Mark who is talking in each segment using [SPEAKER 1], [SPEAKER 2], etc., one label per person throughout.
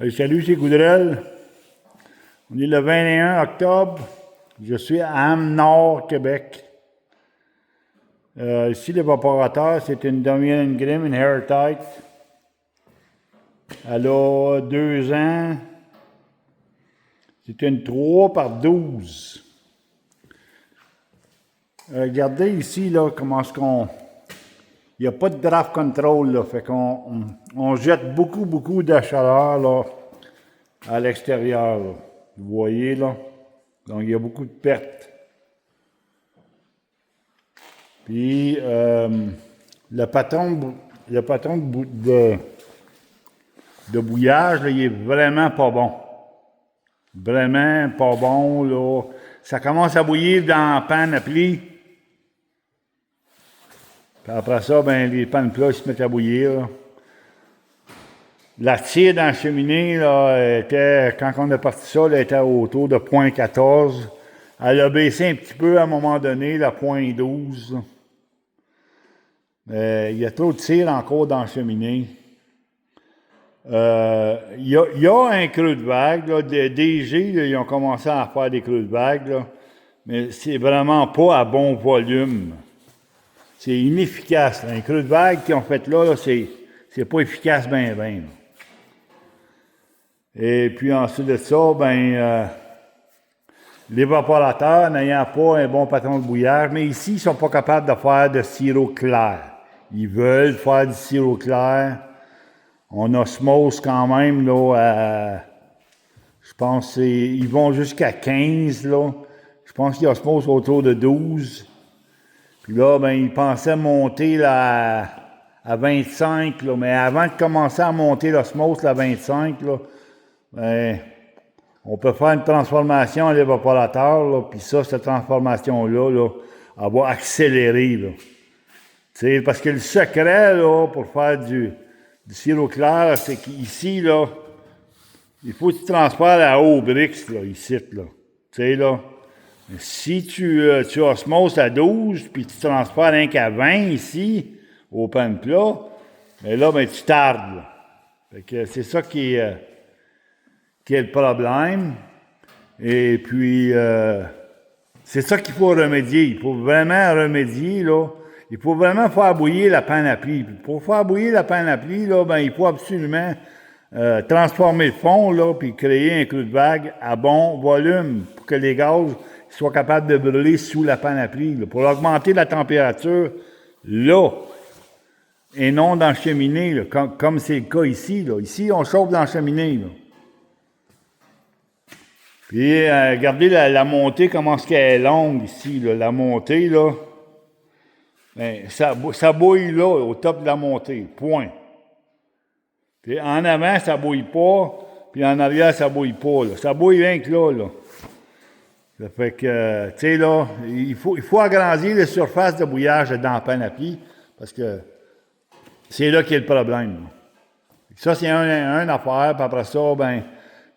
[SPEAKER 1] Hey, salut, c'est Goudrel. On est le 21 octobre. Je suis à Ham-Nord, Québec. Ici, l'évaporateur, c'est une Dominion Grimm, une Airtight. Elle a 2 ans. C'est une 3 par 12. Regardez ici, là, comment est-ce qu'on... Il n'y a pas de draft control, là. Fait qu'on jette beaucoup de chaleur, là, à l'extérieur, là. Vous voyez, là? Donc, il y a beaucoup de pertes. Puis, le patron de bouillage, là, il est vraiment pas bon. Vraiment pas bon, là. Ça commence à bouillir dans la panne à pli. Puis après ça, ben, les pannes plats se mettent à bouillir, là. La tire dans la cheminée, là, était, quand on a parti ça, elle était autour de 0.14. Elle a baissé un petit peu à un moment donné, la 0.12. Il y a trop de cire encore dans la cheminée. Il y a un creux de vague. Là, DG, là, ils ont commencé à faire des creux de vague, là, mais c'est vraiment pas à bon volume. C'est inefficace. Là. Un creux de vague qu'ils ont fait là, c'est pas efficace ben. Et puis ensuite de ça, l'évaporateur n'ayant pas un bon patron de bouillage, mais ici, ils ne sont pas capables de faire de sirop clair. Ils veulent faire du sirop clair. On a Osmose quand même, là, je pense ils vont jusqu'à 15, là. Je pense qu'il y a Osmose autour de 12. Puis là, ils pensaient monter là, à 25, là, mais avant de commencer à monter l'osmose à 25, là, on peut faire une transformation à l'évaporateur, puis ça, cette transformation-là, là, elle va accélérer. Là. Parce que le secret là, pour faire du sirop clair, c'est qu'ici, là, il faut que tu transfères à Aubrix, là, ici, là. Tu sais, là. Si tu osmoses à 12, puis tu transfères rien qu'à 20 ici, au pan plat, mais là, tu tardes. Là. Fait que c'est ça qui est le problème. Et puis, c'est ça qu'il faut remédier. Il faut vraiment remédier, là. Il faut vraiment faire bouillir la panne à pli. Puis pour faire bouillir la panne à pli, là, il faut absolument transformer le fond, là, puis créer un creux de vague à bon volume pour que les gaz soient capables de brûler sous la panne à pli. Là, pour augmenter la température là, et non dans la cheminée, là, comme c'est le cas ici. Là. Ici, on chauffe dans la cheminée. Là. Puis, regardez la montée, comment est-ce qu'elle est longue ici. Là. La montée, là, ça bouille là, au top de la montée, point. Puis en avant, ça bouille pas, puis en arrière, ça bouille pas. Là. Ça bouille rien que là. Ça fait que, tu sais, là, il faut agrandir les surfaces de bouillage dans la panne à pli, parce que c'est là qu'il y a le problème. Là. Ça, c'est un affaire, puis après ça,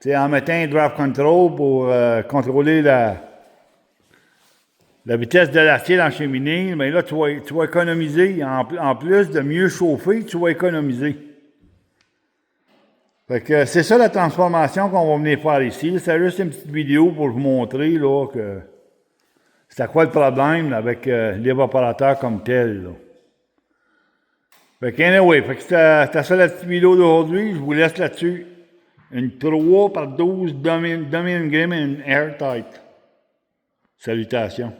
[SPEAKER 1] tu sais, en mettant un draft control pour contrôler la vitesse de l'acier dans la cheminée, là, tu vas économiser. En plus de mieux chauffer, tu vas économiser. Fait que c'est ça la transformation qu'on va venir faire ici. C'est juste une petite vidéo pour vous montrer là, que c'est quoi le problème là, avec l'évaporateur comme tel. Là. Fait que anyway, c'était ça la petite vidéo d'aujourd'hui. Je vous laisse là-dessus. Une 3 par 12 Dominion Grimm et une Airtight. Salutations.